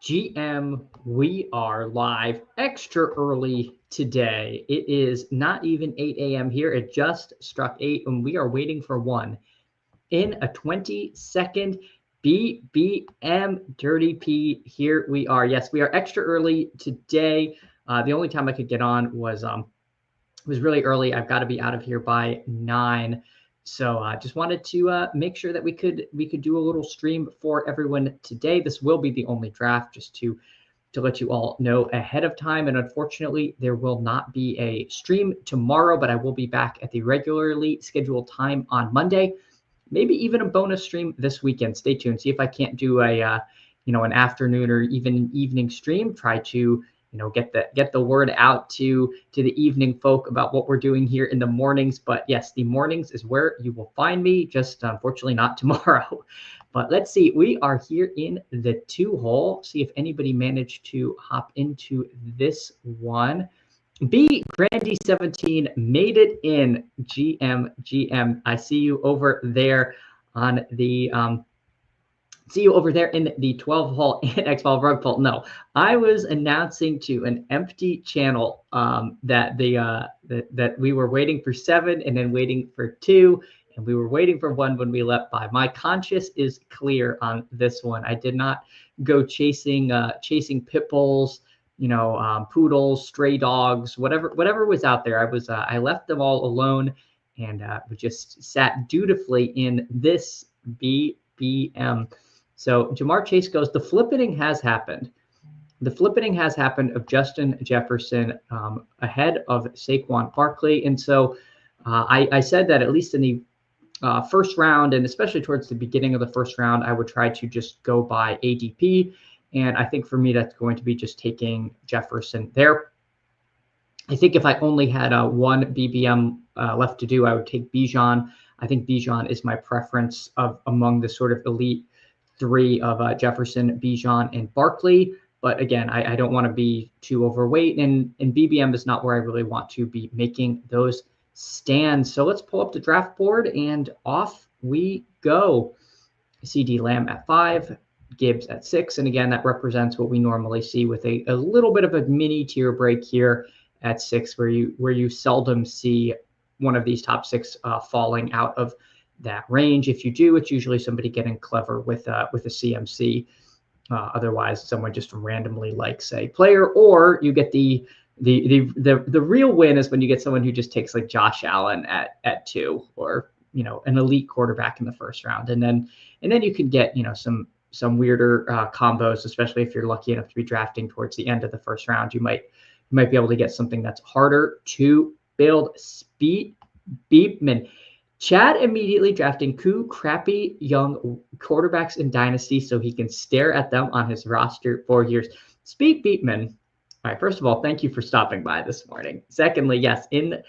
GM, we are live extra early today. It is not even 8 a.m. here. It just struck 8, and we are waiting for one in a 20-second BBM Dirty P. Here we are. Yes, we are extra early today. The only time I could get on was really early. I've got to be out of here by 9. So I just wanted to make sure that we could do a little stream for everyone today. This will be the only draft, just to let you all know ahead of time. And unfortunately, there will not be a stream tomorrow, but I will be back at the regularly scheduled time on Monday. Maybe even a bonus stream this weekend. Stay tuned. See if I can't do a an afternoon or even an evening stream. Try to get the word out to the evening folk about what we're doing here in the mornings. But yes, the mornings is where you will find me, just unfortunately not tomorrow. But let's see, we are here in the 2-hole. See if anybody managed to hop into this one. B Grandy 17 made it in. GM, I see you over there on the see you over there in the 12-hole and X-Ball rug pull. No, I was announcing to an empty channel that that we were waiting for 7 and then waiting for 2, and we were waiting for 1 when we left by. My conscience is clear on this one. I did not go chasing pit bulls, poodles, stray dogs, whatever was out there. I left them all alone, and we just sat dutifully in this BBM. So Jamar Chase goes, the flippening has happened. The flippening has happened of Justin Jefferson ahead of Saquon Barkley. And so I said that at least in the first round, and especially towards the beginning of the first round, I would try to just go by ADP. And I think for me, that's going to be just taking Jefferson there. I think if I only had one BBM left to do, I would take Bijan. I think Bijan is my preference among the sort of elite 3 of Jefferson, Bijan, and Barkley. But again, I don't want to be too overweight, and BBM is not where I really want to be making those stands. So let's pull up the draft board, and off we go. CD Lamb at 5, Gibbs at 6, and again, that represents what we normally see with a little bit of a mini tier break here at 6, where you seldom see one of these top 6 falling out of that range. If you do, it's usually somebody getting clever with a CMC. Otherwise, someone just randomly likes a player, or you get the real win is when you get someone who just takes like Josh Allen at 2, or an elite quarterback in the first round, and then you can get some weirder combos, especially if you're lucky enough to be drafting towards the end of the first round. You might be able to get something that's harder to build. Speed Beepman. Chad immediately drafting 2 crappy young quarterbacks in Dynasty so he can stare at them on his roster for years. Speed Beepman. All right, first of all, thank you for stopping by this morning. Secondly, yes, in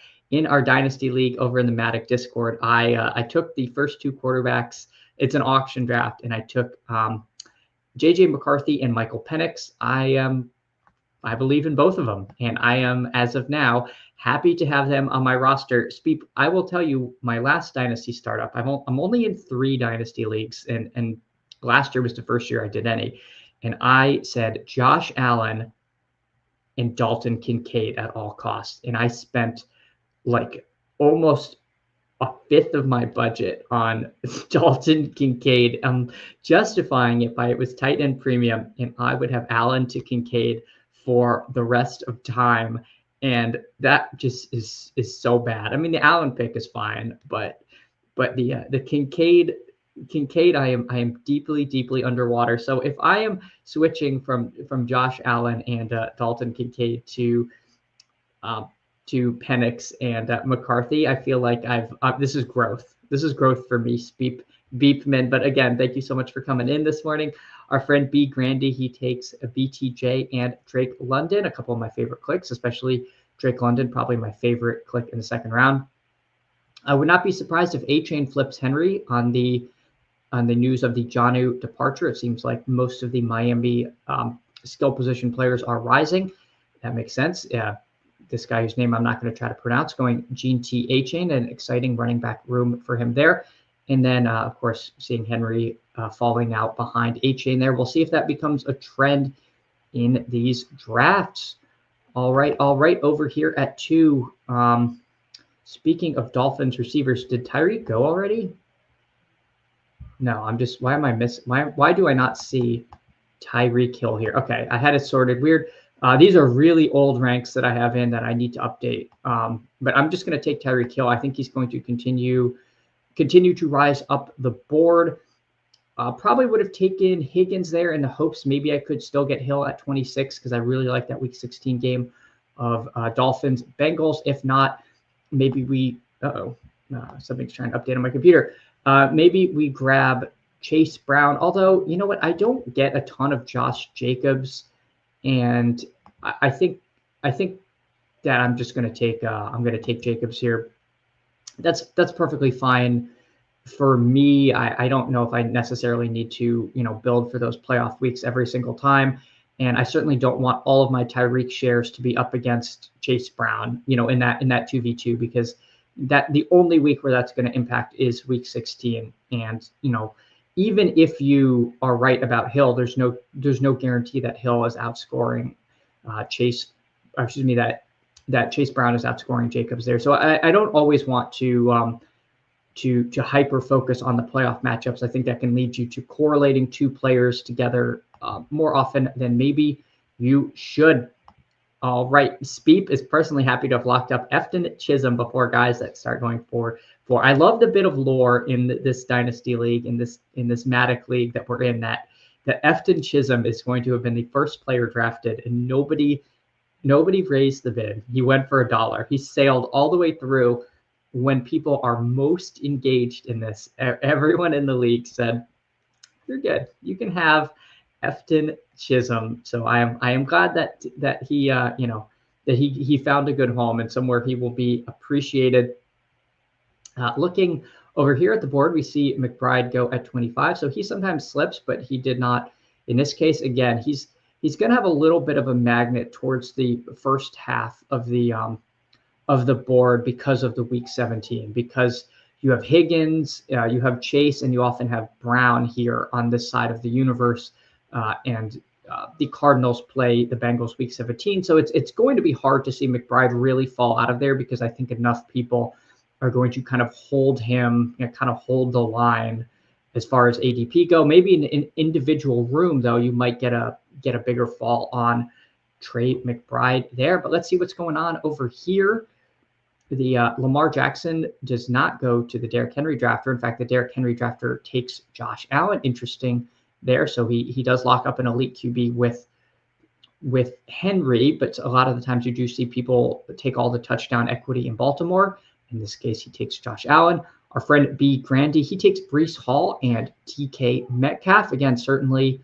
our Dynasty League over in the Matic Discord, I took the first 2 quarterbacks. It's an auction draft, and I took JJ McCarthy and Michael Penix. I believe in both of them, and I am, as of now, happy to have them on my roster. Speep, I will tell you, my last Dynasty startup, I'm only in 3 Dynasty leagues, and last year was the first year I did any, and I said Josh Allen and Dalton Kincaid at all costs, and I spent like almost a fifth of my budget on Dalton Kincaid. I'm justifying it by it was tight end premium, and I would have Allen to Kincaid for the rest of time. and that just is so bad. I mean, the Allen pick is fine, but the Kincaid, I am deeply underwater. So if I am switching from Josh Allen and Dalton Kincaid um, to Penix and McCarthy, I feel like this is growth. This is growth for me, Beepman. But again, thank you so much for coming in this morning. Our friend B Grandy, he takes a BTJ and Drake London, a couple of my favorite clicks, especially Drake London, probably my favorite click in the second round. I would not be surprised if A-Chain flips Henry on the news of the Jonnu departure. It seems like most of the Miami skill position players are rising. That makes sense. Yeah, this guy whose name I'm not going to try to pronounce, going Gene T. A-Chain, an exciting running back room for him there. And then, of course, seeing Henry falling out behind A-Chain there. We'll see if that becomes a trend in these drafts. All right, over here at 2. Speaking of Dolphins receivers, did Tyreek go already? No, why am I missing? Why do I not see Tyreek Hill here? Okay, I had it sorted weird. These are really old ranks that I have in that I need to update. But I'm just going to take Tyreek Hill. I think he's going to continue to rise up the board. Probably would have taken Higgins there in the hopes maybe I could still get Hill at 26 because I really like that Week 16 game of Dolphins Bengals. If not, maybe we something's trying to update on my computer. Maybe we grab Chase Brown. Although, you know what? I don't get a ton of Josh Jacobs, and I think that I'm just going to take Jacobs here. That's perfectly fine for me. I don't know if I necessarily need to build for those playoff weeks every single time, and I certainly don't want all of my Tyreek shares to be up against Chase Brown, in that 2v2, because that the only week where that's going to impact is Week 16. And even if you are right about Hill, there's no guarantee that Hill is outscoring that Chase Brown is outscoring Jacobs there. So I don't always want to hyper focus on the playoff matchups. I think that can lead you to correlating two players together more often than maybe you should. All right, Speep is personally happy to have locked up Efton Chisholm before guys that start going for. I love the bit of lore in this Dynasty League, in this Matic League that we're in, that Efton Chisholm is going to have been the first player drafted, and nobody raised the bid. He went for $1. He sailed all the way through when people are most engaged in this. Everyone in the league said, "You're good. You can have Efton Chisholm." So I am glad that he he found a good home and somewhere he will be appreciated. Looking over here at the board, we see McBride go at 25. So he sometimes slips, but he did not in this case. Again, he's going to have a little bit of a magnet towards the first half of the board because of the Week 17, because you have Higgins, you have Chase, and you often have Brown here on this side of the universe. And the Cardinals play the Bengals Week 17. So it's going to be hard to see McBride really fall out of there, because I think enough people are going to kind of hold him, kind of hold the line as far as ADP go. Maybe in an individual room, though, you might get a bigger fall on Trey McBride there. But let's see what's going on over here. The Lamar Jackson does not go to the Derrick Henry drafter. In fact, the Derrick Henry drafter takes Josh Allen. Interesting there. So he does lock up an elite QB with Henry, but a lot of the times you do see people take all the touchdown equity in Baltimore. In this case, he takes Josh Allen. Our friend B Grandy, he takes Breece Hall and TK Metcalf. Again, certainly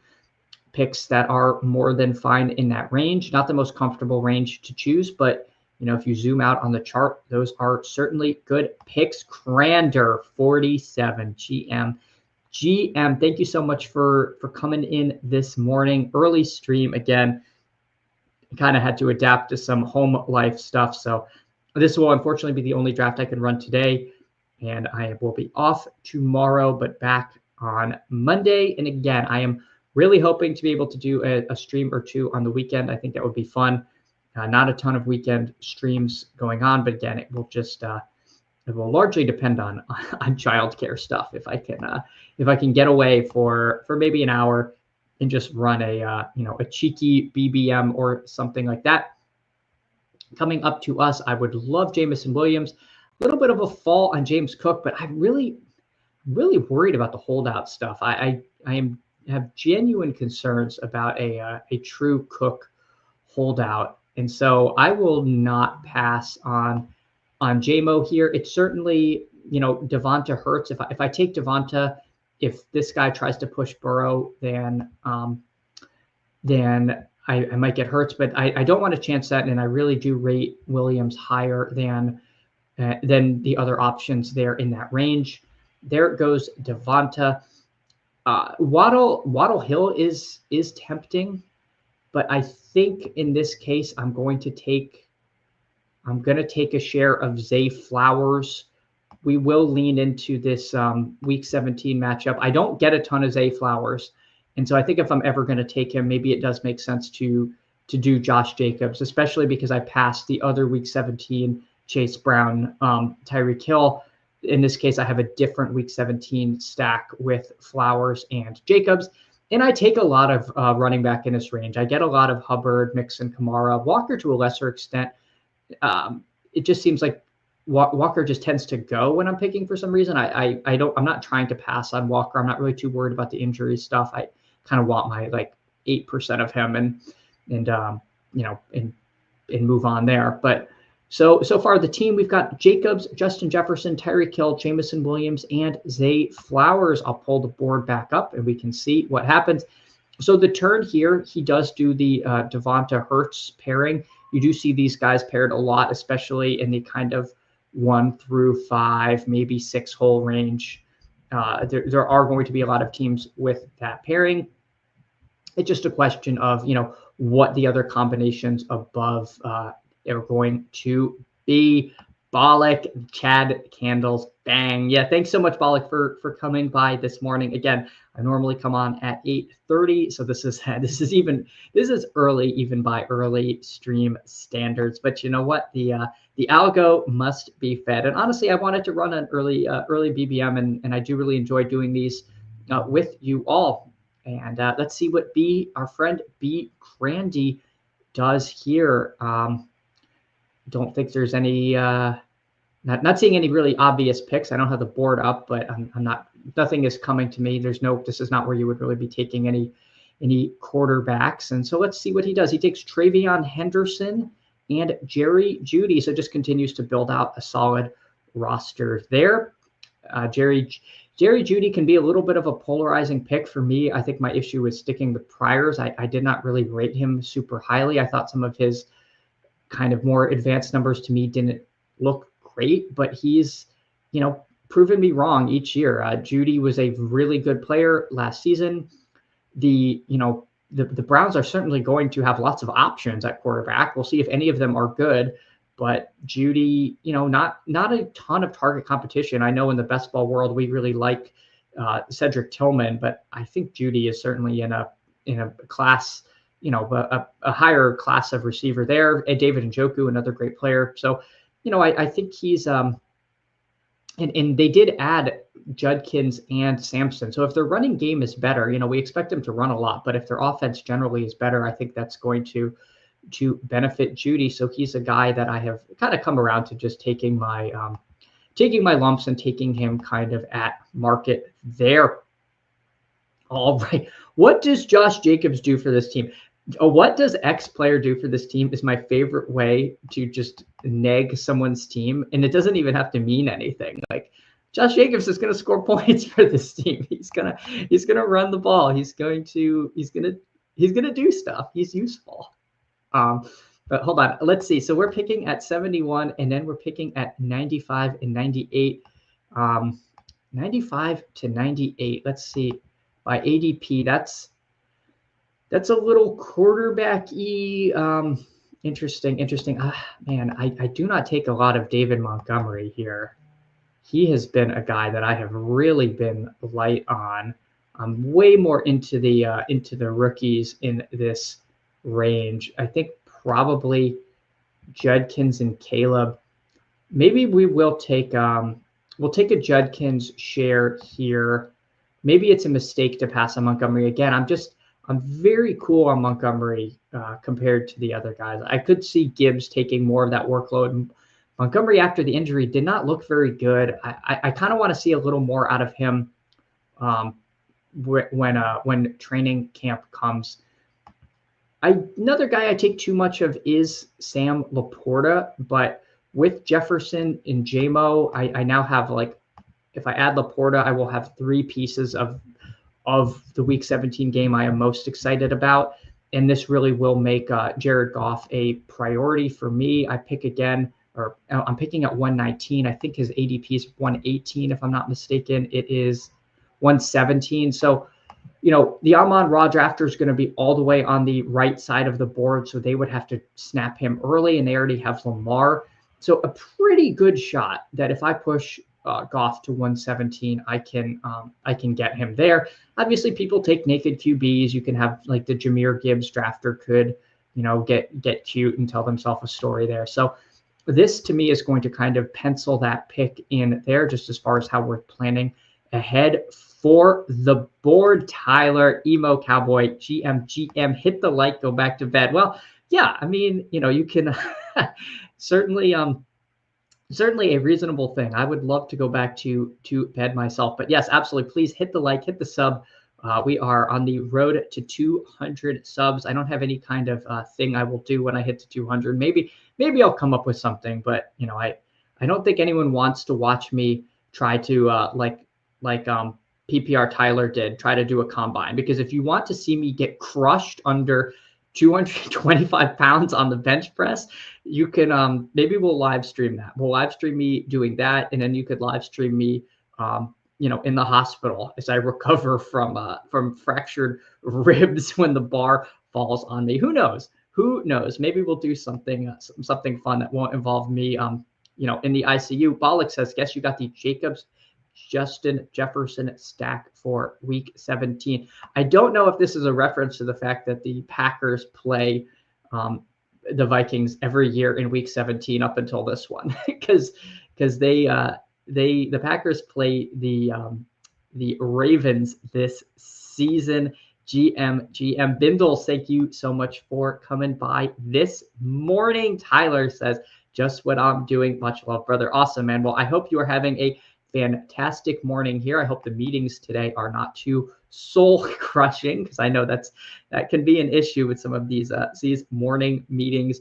picks that are more than fine in that range. Not the most comfortable range to choose, but if you zoom out on the chart, those are certainly good picks. Crander 47 GM, thank you so much for coming in this morning. Early stream again. Kind of had to adapt to some home life stuff, so this will unfortunately be the only draft I can run today, and I will be off tomorrow, but back on Monday. And again, I am really hoping to be able to do a stream or two on the weekend. I think that would be fun. Not a ton of weekend streams going on, but again, it will just it will largely depend on childcare stuff. If I can get away for maybe an hour and just run a cheeky BBM or something like that. Coming up to us, I would love Jameson Williams. A little bit of a fall on James Cook, but I'm really worried about the holdout stuff. I have genuine concerns about a true Cook holdout, and so I will not pass on JMO here. It's certainly, Devonta hurts. If I take Devonta, if this guy tries to push Burrow, then I might get Hurts, but I don't want to chance that, and I really do rate Williams higher than the other options there in that range. There goes Devonta. Waddle Hill is tempting, but I think in this case I'm going to take a share of Zay Flowers. We will lean into this Week 17 matchup. I don't get a ton of Zay Flowers, and so I think if I'm ever going to take him, maybe it does make sense to do Josh Jacobs, especially because I passed the other Week 17 Chase Brown, Tyreek Hill. In this case, I have a different Week 17 stack with Flowers and Jacobs, and I take a lot of running back in this range. I get a lot of Hubbard, Mixon, Kamara, Walker to a lesser extent. It just seems like Walker just tends to go when I'm picking for some reason. I'm not trying to pass on Walker. I'm not really too worried about the injury stuff. I kind of want my 8% of him and move on there. But so far the team, we've got Jacobs, Justin Jefferson, Tyreek Hill, Jameson Williams, and Zay Flowers. I'll pull the board back up and we can see what happens. So the turn here, he does do the Devonta Hurts pairing. You do see these guys paired a lot, especially in the kind of 1 through 5, maybe 6 hole range. There are going to be a lot of teams with that pairing. It's just a question of, what the other combinations above are going to be. Bollock, Chad Candles, bang. Yeah, thanks so much, Bollock, for coming by this morning. Again, I normally come on at 8:30, so this is early, even by early stream standards. But you know what? The algo must be fed. And honestly, I wanted to run an early BBM, and I do really enjoy doing these with you all. And let's see what our friend B Crandy does here. Don't think there's any not seeing any really obvious picks. I don't have the board up, but nothing is coming to me. This is not where you would really be taking any quarterbacks. And so let's see what he does. He takes Travion Henderson and Jerry Jeudy. So just continues to build out a solid roster there. Jerry Jeudy can be a little bit of a polarizing pick for me. I think my issue is sticking with priors. I did not really rate him super highly. I thought some of his kind of more advanced numbers to me didn't look great, but he's, proven me wrong each year. Jeudy was a really good player last season. The Browns are certainly going to have lots of options at quarterback. We'll see if any of them are good, but Jeudy, not a ton of target competition. I know in the best ball world, we really like Cedric Tillman, but I think Jeudy is certainly in a class, a higher class of receiver there. And David Njoku, another great player. So, I think he's and they did add Judkins and Sampson. So if their running game is better, we expect them to run a lot, but if their offense generally is better, I think that's going to benefit Jeudy. So he's a guy that I have kind of come around to just taking my lumps and taking him kind of at market there. All right. What does Josh Jacobs do for this team? What does X player do for this team is my favorite way to just neg someone's team. And it doesn't even have to mean anything. Like Josh Jacobs is going to score points for this team. He's going to run the ball. He's going to do stuff. He's useful. But hold on. Let's see. So we're picking at 71 and then we're picking at 95 and 98. 95 to 98. Let's see. By ADP, that's a little quarterback-y. Interesting. Man, I do not take a lot of David Montgomery here. He has been a guy that I have really been light on. I'm way more into the rookies in this range. I think probably Judkins and Caleb. Maybe we will take we'll take a Judkins share here. Maybe it's a mistake to pass on Montgomery again. I'm very cool on Montgomery compared to the other guys. I could see Gibbs taking more of that workload. Montgomery, after the injury, did not look very good. I kind of want to see a little more out of him when training camp comes. Another guy I take too much of is Sam Laporta, but with Jefferson and JMO, I now have, like, if I add Laporta, I will have 3 pieces of the Week 17 game I am most excited about. And this really will make Jared Goff a priority for me. I'm picking at 119. I think his ADP is 118, if I'm not mistaken. It is 117. So, the Amon-Ra drafter is going to be all the way on the right side of the board, so they would have to snap him early, and they already have Lamar. So a pretty good shot that if I push Goff to 117, I can get him there. Obviously, people take naked QBs. You can have, like, the Jahmyr Gibbs drafter could, get cute and tell themselves a story there. So this, to me, is going to kind of pencil that pick in there, just as far as how we're planning ahead for the board. Tyler, Emo Cowboy, GM, hit the like, go back to bed. Well, yeah, I mean, you can certainly a reasonable thing. I would love to go back to bed myself, but yes, absolutely. Please hit the like, hit the sub. We are on the road to 200 subs. I don't have any kind of thing I will do when I hit to 200. Maybe I'll come up with something, but I don't think anyone wants to watch me try to like PPR Tyler did, try to do a combine, because if you want to see me get crushed under 225 pounds on the bench press, you can maybe we'll live stream that. We'll live stream me doing that, and then you could live stream me in the hospital as I recover from fractured ribs when the bar falls on me. Who knows? Maybe we'll do something fun that won't involve me in the ICU. Bollock says, guess you got the Jacobs Justin Jefferson stack for Week 17. I don't know if this is a reference to the fact that the Packers play the Vikings every year in Week 17 up until this one, because the Packers play the Ravens this season. GM Bindles, thank you so much for coming by this morning. Tyler says, just what I'm doing. Much love, brother. Awesome, man. Well, I hope you are having a fantastic morning here. I hope the meetings today are not too soul crushing, because I know that can be an issue with some of these morning meetings.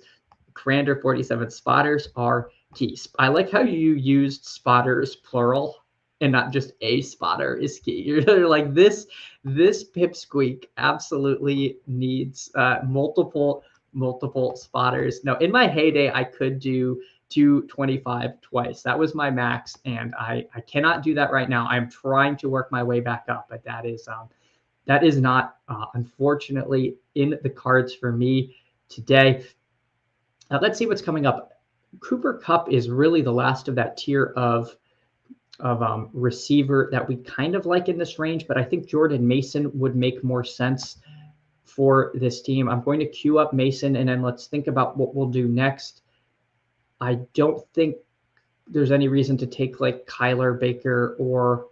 Crander 47 spotters are key. I like how you used spotters plural and not just a spotter is key. You're like, this pipsqueak absolutely needs multiple spotters. No, in my heyday, I could do 225 twice. That was my max, and I cannot do that right now. I'm trying to work my way back up, but that is not unfortunately in the cards for me today. Let's see what's coming up. Cooper Kupp is really the last of that tier of receiver that we kind of like in this range, but I think Jordan Mason would make more sense for this team. I'm going to queue up Mason, and then let's think about what we'll do next. I don't think there's any reason to take like Kyler, Baker, or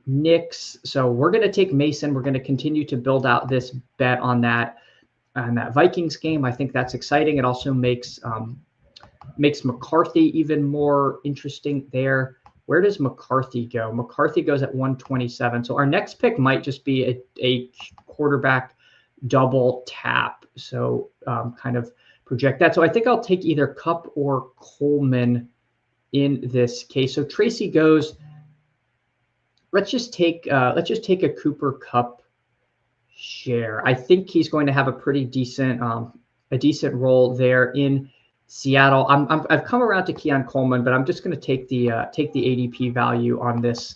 Nix. So we're going to take Mason. We're going to continue to build out this bet on that Vikings game. I think that's exciting. It also makes McCarthy even more interesting there. Where does McCarthy go? McCarthy goes at 127. So our next pick might just be a quarterback double tap. So kind of project that. So I think I'll take either Kupp or Coleman in this case. So Tracy goes, let's just take a Cooper Kupp share. I think he's going to have a pretty decent role there in Seattle. I've come around to Keon Coleman, but I'm just going to take the ADP value on this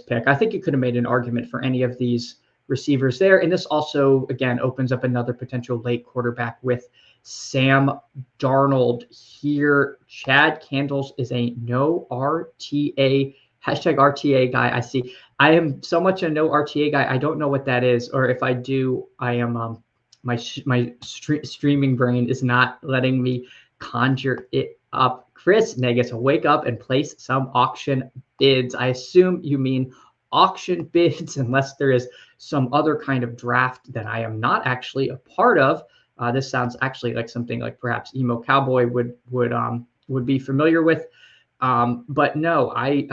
pick. I think you could have made an argument for any of these receivers there. And this also, again, opens up another potential late quarterback with Sam Darnold here. Chad Candles is a no RTA, #RTA guy. I see. I am so much a no RTA guy. I don't know what that is, or if I do, I am my streaming brain is not letting me conjure it up. Chris Negus, wake up and place some auction bids. I assume you mean auction bids, unless there is some other kind of draft that I am not actually a part of. This sounds actually like something like perhaps Emo Cowboy would be familiar with. But no, I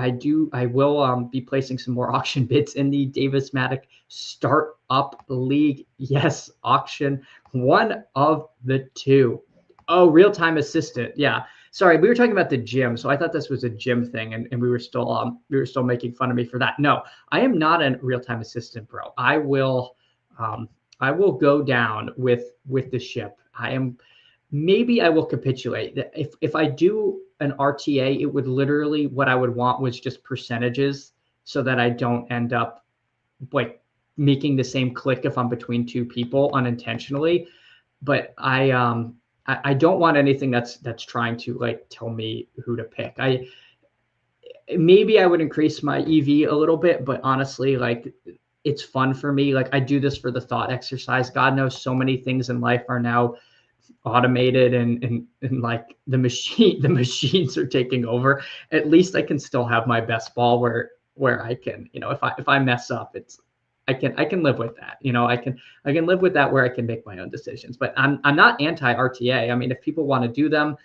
will be placing some more auction bids in the Davis Matic Startup League. Yes, auction, one of the two. Oh, real-time assistant. Yeah. Sorry, we were talking about the gym, so I thought this was a gym thing, and we were still making fun of me for that. No, I am not a real-time assistant, bro. I will go down with the ship. Maybe I will capitulate. If I do an RTA, it would literally, what I would want was just percentages so that I don't end up like making the same click if I'm between two people unintentionally. But I don't want anything that's trying to like tell me who to pick. Maybe I would increase my EV a little bit, but honestly, like it's fun for me. Like I do this for the thought exercise. God knows so many things in life are now automated and like the machines are taking over. At least I can still have my best ball where I can, if I mess up, I can live with that. I can live with that where I can make my own decisions. But I'm not anti RTA. I mean, if people want to do them,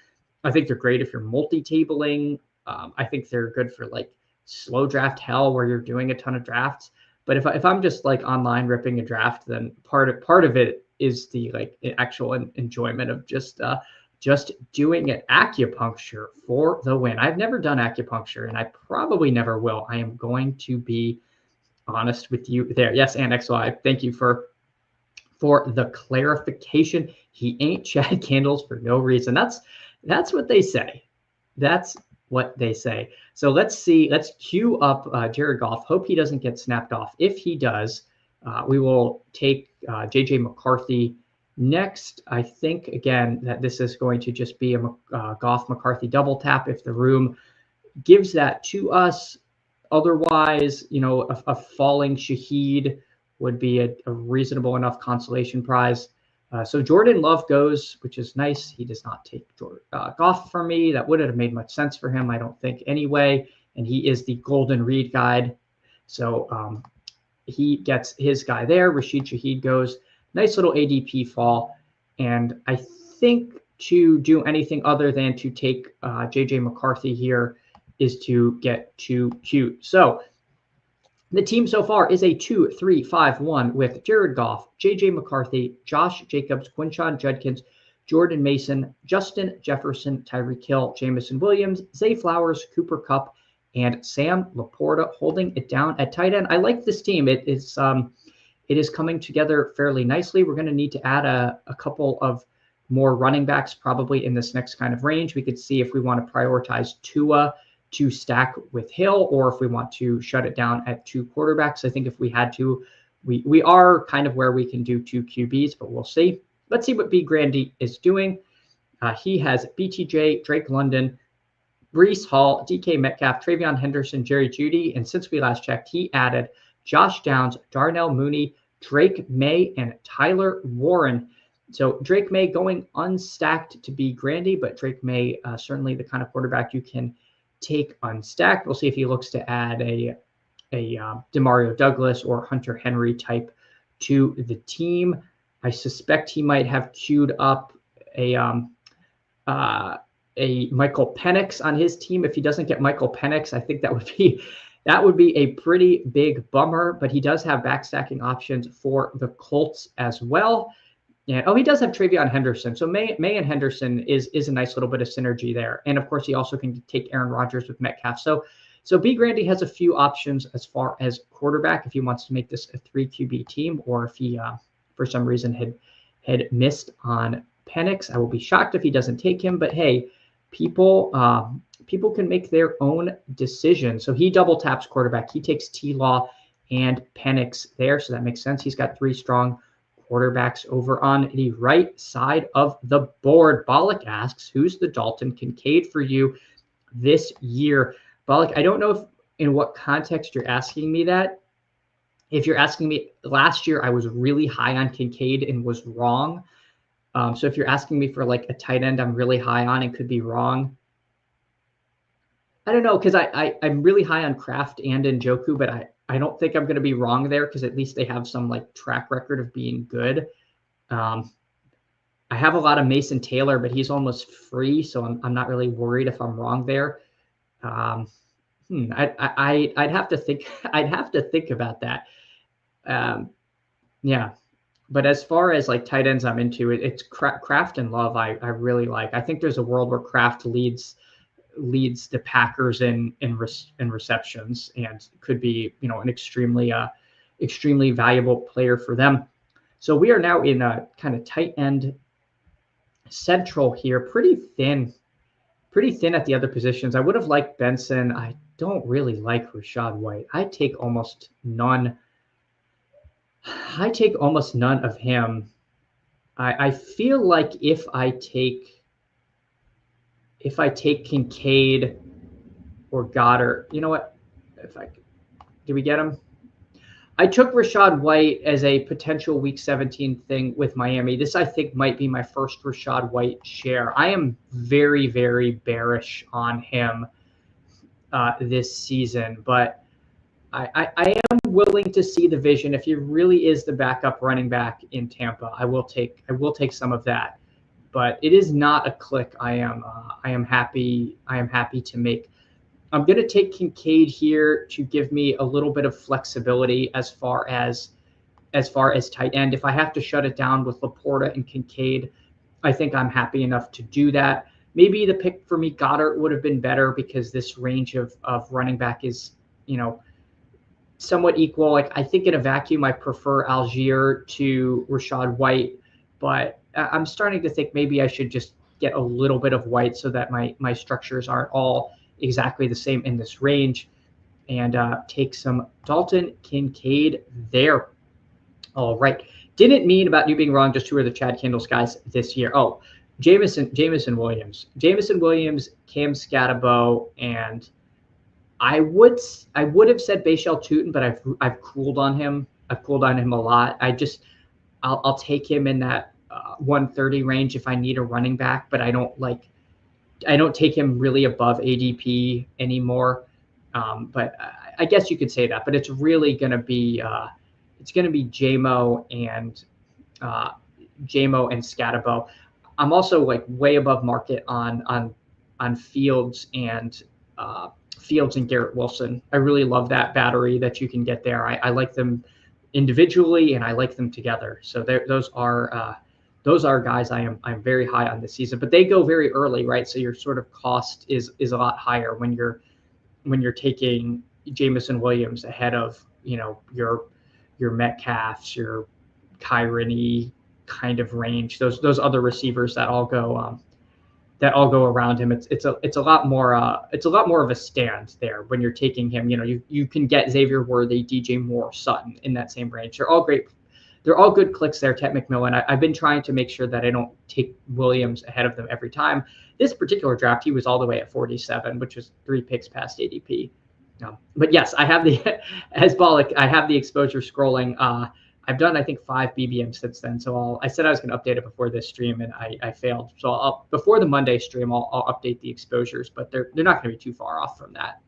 I think they're great if you're multi-tabling. I think they're good for like slow draft hell where you're doing a ton of drafts. But if I'm just like online ripping a draft, then part of it is the like actual enjoyment of just doing it. Acupuncture for the win. I've never done acupuncture, and I probably never will. I am going to be honest with you there. Yes, and XY. Thank you for the clarification. He ain't Chad Candles for no reason. That's what they say. That's what they say. So let's see. Let's queue up Jared Goff. Hope he doesn't get snapped off. If he does, we will take JJ McCarthy next. I think, again, that this is going to just be a Goff McCarthy double tap if the room gives that to us. Otherwise, a falling Shaheed would be a reasonable enough consolation prize. So Jordan Love goes, which is nice. He does not take Goff from me. That wouldn't have made much sense for him, I don't think, anyway. And he is the Golden Reed guide. So he gets his guy there. Rashid Shaheed goes. Nice little ADP fall. And I think to do anything other than to take JJ McCarthy here is to get too cute. So the team so far is a 2-3-5-1 with Jared Goff, JJ McCarthy, Josh Jacobs, Quinshon Judkins, Jordan Mason, Justin Jefferson, Tyreek Hill, Jamison Williams, Zay Flowers, Cooper Kupp, and Sam Laporta holding it down at tight end. I like this team. It is coming together fairly nicely. We're going to need to add a couple of more running backs probably in this next kind of range. We could see if we want to prioritize Tua to stack with Hill, or if we want to shut it down at two quarterbacks. I think if we had to, we are kind of where we can do two QBs, but we'll see. Let's see what B. Grandy is doing. He has BTJ, Drake London, Breece Hall, DK Metcalf, Travion Henderson, Jerry Jeudy, and since we last checked, he added Josh Downs, Darnell Mooney, Drake May, and Tyler Warren. So Drake May going unstacked to B. Grandy, but Drake May certainly the kind of quarterback you can take unstacked. We'll see if he looks to add a Demario Douglas or Hunter Henry type to the team. I suspect he might have queued up a Michael Penix on his team. If he doesn't get Michael Penix, I think that would be a pretty big bummer. But he does have backstacking options for the Colts as well. And he does have Travion Henderson. So May and Henderson is a nice little bit of synergy there. And of course, he also can take Aaron Rodgers with Metcalf. So B. Grandy has a few options as far as quarterback if he wants to make this a 3 QB team, or if he for some reason had missed on Penix. I will be shocked if he doesn't take him. But hey, people can make their own decision. So he double taps quarterback. He takes T-Law and Penix there. So that makes sense. He's got 3 strong quarterbacks over on the right side of the board. Bollock asks, who's the Dalton Kincaid for you this year? Bollock, I don't know in what context you're asking me that. If you're asking me, last year I was really high on Kincaid and was wrong. So if you're asking me for like a tight end I'm really high on and could be wrong, I don't know, because I'm really high on Kraft and Njoku, but I don't think I'm going to be wrong there, because at least they have some like track record of being good. I have a lot of Mason Taylor, but he's almost free, so I'm not really worried if I'm wrong there. Um, I'd have to think. I'd have to think about that. Um, yeah, but as far as like tight ends, I'm into it. It's Kraft and Love. I really like. I think there's a world where Kraft leads the Packers in receptions and could be an extremely valuable player for them. So we are now in a kind of tight end central here, pretty thin at the other positions. I would have liked Benson. I don't really like Rachaad White. I take almost none of him. I feel like if I take Kincaid or Goddard, you know what? If I Did we get him? I took Rachaad White as a potential Week 17 thing with Miami. This, I think, might be my first Rachaad White share. I am very, very bearish on him this season, but I am willing to see the vision. If he really is the backup running back in Tampa, I will take some of that. But it is not a click I am happy to make. I'm going to take Kincaid here to give me a little bit of flexibility as far as tight end. If I have to shut it down with Laporta and Kincaid, I think I'm happy enough to do that. Maybe the pick for me, Goddard, would have been better because this range of running back is, somewhat equal. Like, I think in a vacuum, I prefer Algier to Rachaad White, but I'm starting to think maybe I should just get a little bit of White so that my structures aren't all exactly the same in this range, and take some Dalton Kincaid there. All right. Didn't mean about you being wrong. Just who are the Chad Kindles guys this year? Oh, Jameson Williams, Cam Scatterbo, and I would have said Bashal Tutin, but I've cooled on him. I've cooled on him a lot. I'll take him in that 130 range if I need a running back, but I don't take him really above ADP anymore. But I guess you could say that. But it's really going to be JMO and Scatterbo. I'm also like way above market on Fields and Garrett Wilson. I really love that battery that you can get there. I like them individually and I like them together. So those are guys I'm very high on this season, but they go very early, right? So your sort of cost is a lot higher when you're taking Jameson Williams ahead of your Metcalfs, your Kyrie kind of range. Those other receivers that all go around him. It's a lot more of a stand there when you're taking him. You can get Xavier Worthy, DJ Moore, Sutton in that same range. They're all great. They're all good clicks there. Ted McMillan. I've been trying to make sure that I don't take Williams ahead of them every time. This particular draft, he was all the way at 47, which was 3 picks past ADP. But yes, I have as Bollock, I have the exposure scrolling. I've done, I think, 5 BBM since then. So I said I was going to update it before this stream, and I failed. So before the Monday stream, I'll update the exposures, but they're not going to be too far off from that.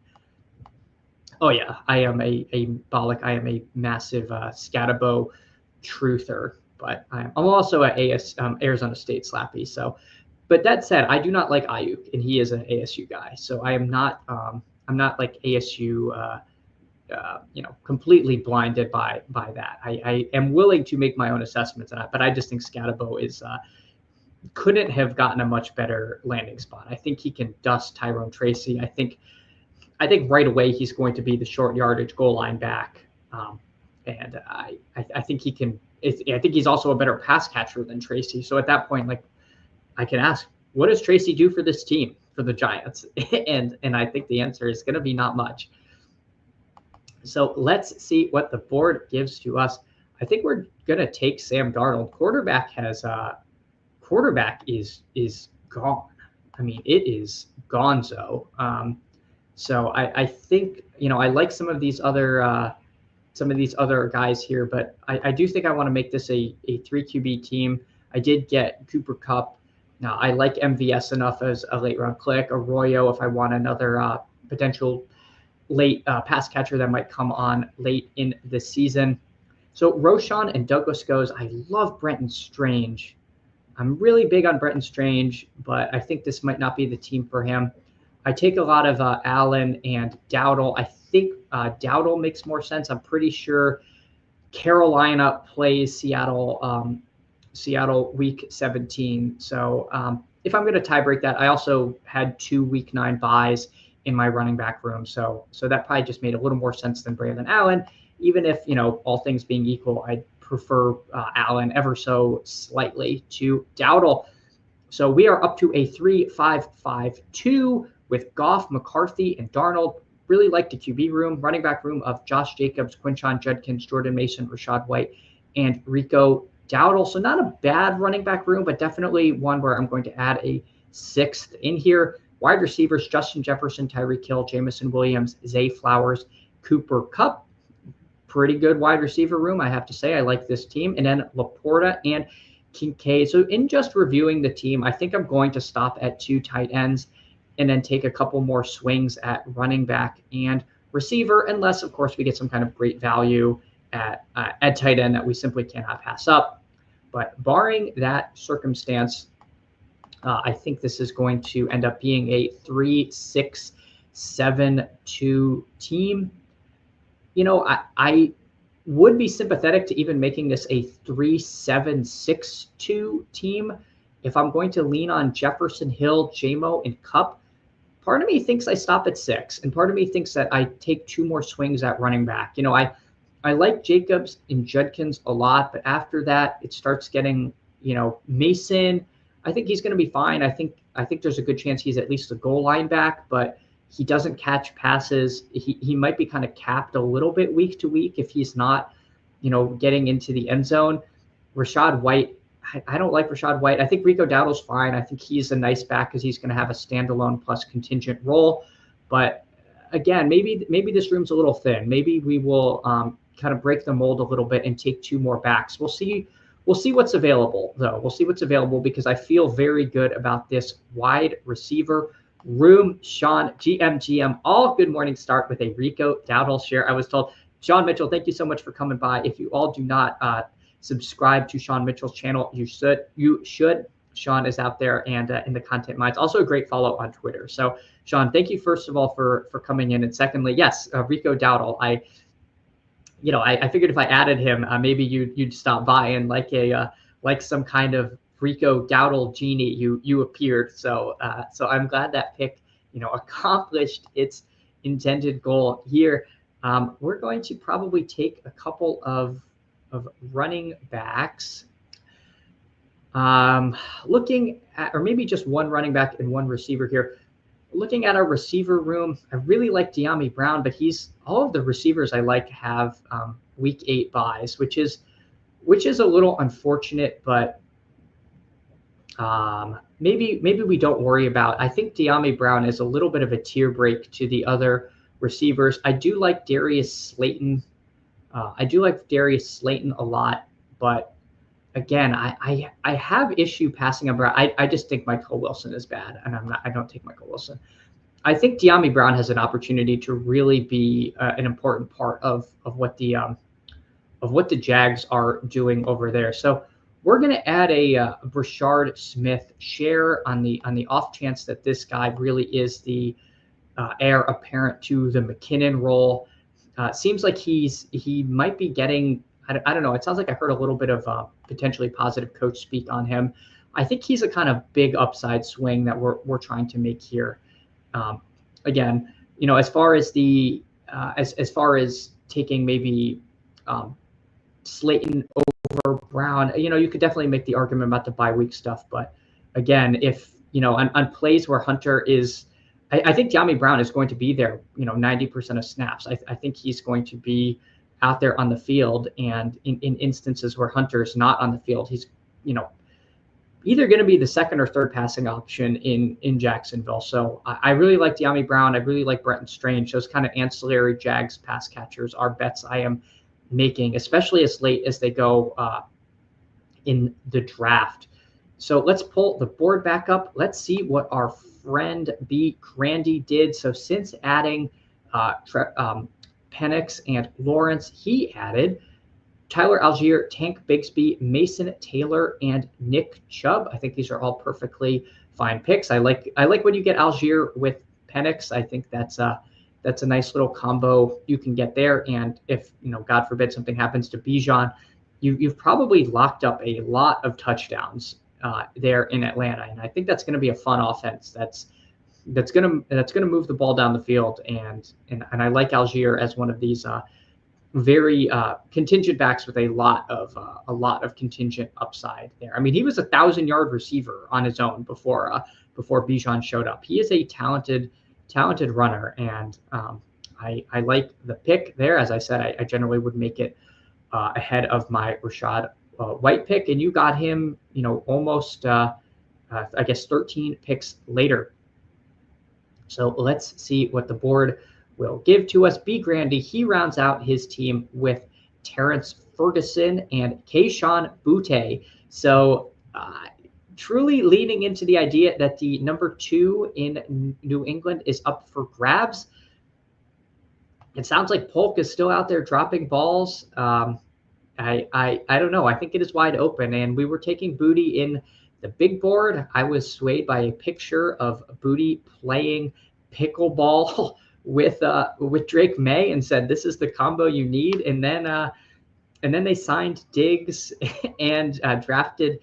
Oh yeah, I am a Bollock. I am a massive Scatterbo truther, but I'm also a Arizona State slappy. So, but that said, I do not like Ayuk, and he is an ASU guy. So I am not. I'm not like ASU. Completely blinded by that. I am willing to make my own assessments on it, but I just think Scatterbo couldn't have gotten a much better landing spot. I think he can dust Tyrone Tracy. I think right away he's going to be the short yardage goal line back, and I think he can. I think he's also a better pass catcher than Tracy. So at that point, like, I can ask, what does Tracy do for this team, for the Giants? and I think the answer is going to be not much. So let's see what the board gives to us. I think we're going to take Sam Darnold. Quarterback is gone. I mean, it is gonzo. So I think, I like some of these other guys here, but I do think I want to make this a 3 QB team. I did get Cooper Kupp. Now, I like MVS enough as a late round click. Arroyo, if I want another potential late pass catcher that might come on late in the season. So Roshan and Douglas goes. I love Brenton Strange. I'm really big on Bretton Strange, but I think this might not be the team for him. I take a lot of Allen and Dowdle. I think Dowdle makes more sense. I'm pretty sure Carolina plays Seattle week 17. So if I'm going to tie break that, I also had 2 week 9 buys in my running back room. So that probably just made a little more sense than Braylon Allen, even if, all things being equal, I'd prefer Allen ever so slightly to Dowdle. So we are up to a 3-5-5-2 with Goff, McCarthy, and Darnold. Really like the QB room, running back room of Josh Jacobs, Quinshon Judkins, Jordan Mason, Rachaad White, and Rico Dowdle. So not a bad running back room, but definitely one where I'm going to add a 6th in here. Wide receivers, Justin Jefferson, Tyreek Hill, Jamison Williams, Zay Flowers, Cooper Kupp. Pretty good wide receiver room, I have to say. I like this team. And then Laporta and Kincaid. So in just reviewing the team, I think I'm going to stop at 2 tight ends and then take a couple more swings at running back and receiver, unless, of course, we get some kind of great value at tight end that we simply cannot pass up. But barring that circumstance, I think this is going to end up being a 3-6-7-2 team. I would be sympathetic to even making this a 3-7-6-2 team. If I'm going to lean on Jefferson, Hill, JMO, and Kupp, part of me thinks I stop at 6, and part of me thinks that I take 2 more swings at running back. I like Jacobs and Judkins a lot, but after that, it starts getting, Mason. I think he's going to be fine. I think there's a good chance he's at least a goal line back, but he doesn't catch passes. He might be kind of capped a little bit week to week if he's not, getting into the end zone. Rachaad White, I don't like Rachaad White. I think Rico Dowdle's fine. I think he's a nice back because he's going to have a standalone plus contingent role. But again, maybe this room's a little thin. Maybe we will kind of break the mold a little bit and take 2 more backs. We'll see what's available, though. We'll see what's available because I feel very good about this wide receiver room. Sean, GM, all good morning start with a Rico Dowdle share. I was told, Sean Mitchell, thank you so much for coming by. If you all do not subscribe to Sean Mitchell's channel, you should. Sean is out there and in the content mines. Also a great follow on Twitter. So Sean, thank you first of all for coming in. And secondly, yes, Rico Dowdle. I figured if I added him, maybe you'd stop by and like some kind of Rico Dowdle genie, you appeared. So I'm glad that pick, accomplished its intended goal here. We're going to probably take a couple of running backs. Looking at, or maybe just one running back and one receiver here. Looking at our receiver room, I really like De'Ami Brown, but all of the receivers I like have week 8 buys, which is a little unfortunate, but maybe we don't worry about. I think De'Ami Brown is a little bit of a tier break to the other receivers. I do like Darius Slayton. A lot, but again, I have issue passing on Brown. I just think Michael Wilson is bad, and I don't take Michael Wilson. I think De'Ami Brown has an opportunity to really be an important part of what the Jags are doing over there. So we're going to add a Brashard Smith share on the off chance that this guy really is the heir apparent to the McKinnon role. Seems like he might be getting. I don't know. It sounds like I heard a little bit of potentially positive coach speak on him. I think he's a kind of big upside swing that we're trying to make here. Again, as far as the as far as taking maybe Slayton over Brown, you could definitely make the argument about the bye week stuff. But again, if on plays where Hunter is, I think De'Ami Brown is going to be there. 90% of snaps. I think he's going to be out there on the field, and in instances where Hunter's not on the field, he's either going to be the second or third passing option in Jacksonville. So I really like De'Ami Brown. I really like Bretton Strange. Those kind of ancillary Jags pass catchers are bets I am making, especially as late as they go in the draft. So let's pull the board back up. Let's see what our friend B. Grandy did. So since adding Penix and Lawrence, he added Tyler Algier, Tank Bigsby, Mason Taylor, and Nick Chubb. I think these are all perfectly fine picks. I like when you get Algier with Penix. I think that's a nice little combo you can get there. And if, God forbid something happens to Bijan, you've probably locked up a lot of touchdowns there in Atlanta. And I think that's going to be a fun offense. That's going to move the ball down the field. And I like Algier as one of these very contingent backs with a lot of contingent upside there. I mean, he was 1,000-yard receiver on his own before Bijan showed up. He is a talented runner, and I like the pick there. As I said, I generally would make it ahead of my Rachaad White pick, and you got him, almost I guess 13 picks later. So let's see what the board will give to us. B. Grandy, he rounds out his team with Terrence Ferguson and Kayshon Boutte. So truly leaning into the idea that the number 2 in New England is up for grabs. It sounds like Polk is still out there dropping balls. I don't know. I think it is wide open, and we were taking Boutte in the big board. I was swayed by a picture of Boutte playing pickleball with Drake May and said, this is the combo you need. And then they signed Diggs and drafted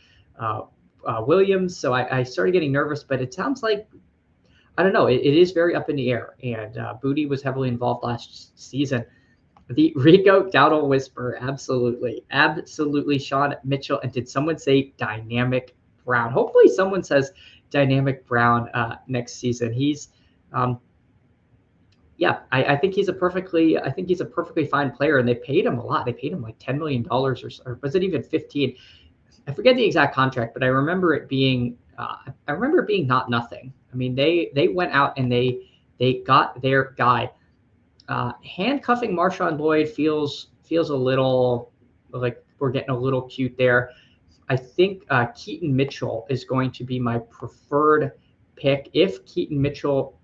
Williams. So I started getting nervous, but it sounds like, I don't know, it is very up in the air. And Boutte was heavily involved last season. The Rico Dowdle whisper, absolutely. Sean Mitchell. And did someone say Dynamic Brown? Hopefully someone says Dynamic Brown next season. He's I think he's a perfectly fine player, and they paid him a lot. They paid him like $10 million or was it even 15? I forget the exact contract, but I remember it being not nothing. I mean, they went out and they got their guy. Handcuffing Marshawn Lloyd feels a little like we're getting a little cute there. I think Keaton Mitchell is going to be my preferred pick. If Keaton Mitchell,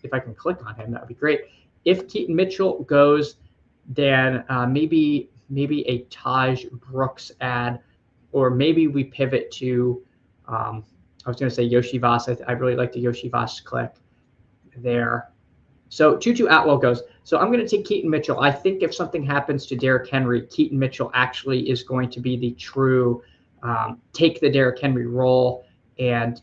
if I can click on him, that would be great. If Keaton Mitchell goes, then maybe a Taj Brooks ad, or maybe we pivot to, I was going to say Yoshi Voss. I really like the Yoshi Voss click there. So Tutu Atwell goes. So I'm going to take Keaton Mitchell. I think if something happens to Derrick Henry, Keaton Mitchell actually is going to be the true take the Derrick Henry role, and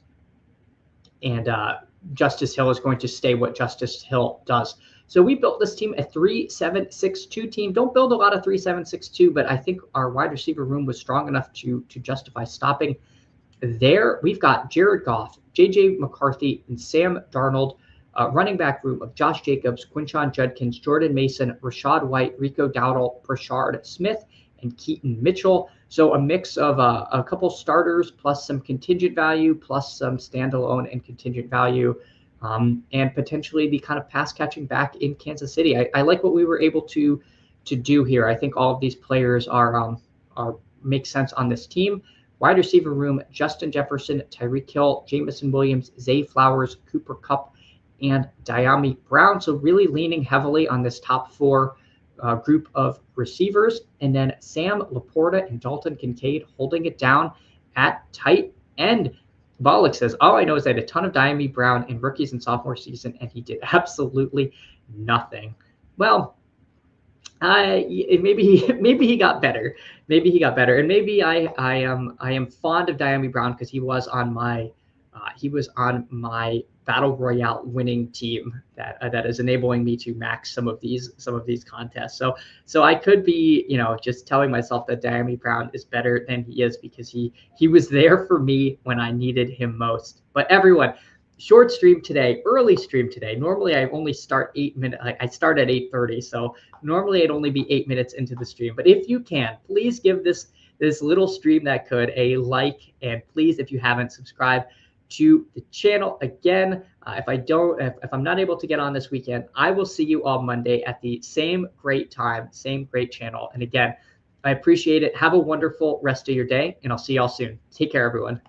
Justice Hill is going to stay what Justice Hill does. So we built this team a 3-7-6-2 team. Don't build a lot of 3-7-6-2, but I think our wide receiver room was strong enough to justify stopping there. We've got Jared Goff, J.J. McCarthy, and Sam Darnold. Running back room of Josh Jacobs, Quinshon Judkins, Jordan Mason, Rachaad White, Rico Dowdle, Brashard Smith, and Keaton Mitchell. So a mix of a couple starters plus some contingent value plus some standalone and contingent value, and potentially the kind of pass catching back in Kansas City. I like what we were able to do here. I think all of these players are make sense on this team. Wide receiver room: Justin Jefferson, Tyreek Hill, Jamison Williams, Zay Flowers, Cooper Kupp, and Dyami Brown. So really leaning heavily on this top 4 group of receivers. And then Sam Laporta and Dalton Kincaid holding it down at tight end. Bollock says, all I know is I had a ton of Dyami Brown in rookies and sophomore season, and he did absolutely nothing. Well, maybe he got better. Maybe he got better. And maybe I am fond of Dyami Brown because he was on my Battle Royale winning team that is enabling me to max some of these contests. So I could be, just telling myself that Dyami Brown is better than he is because he was there for me when I needed him most. But everyone, short stream today, early stream today. Normally I only start 8 minutes. I start at 8:30, so normally I'd only be 8 minutes into the stream. But if you can, please give this little stream that could a like, and please, if you haven't, subscribe to the channel. Again, if I'm not able to get on this weekend, I will see you all Monday at the same great time, same great channel. And again, I appreciate it. Have a wonderful rest of your day, and I'll see y'all soon. Take care, everyone.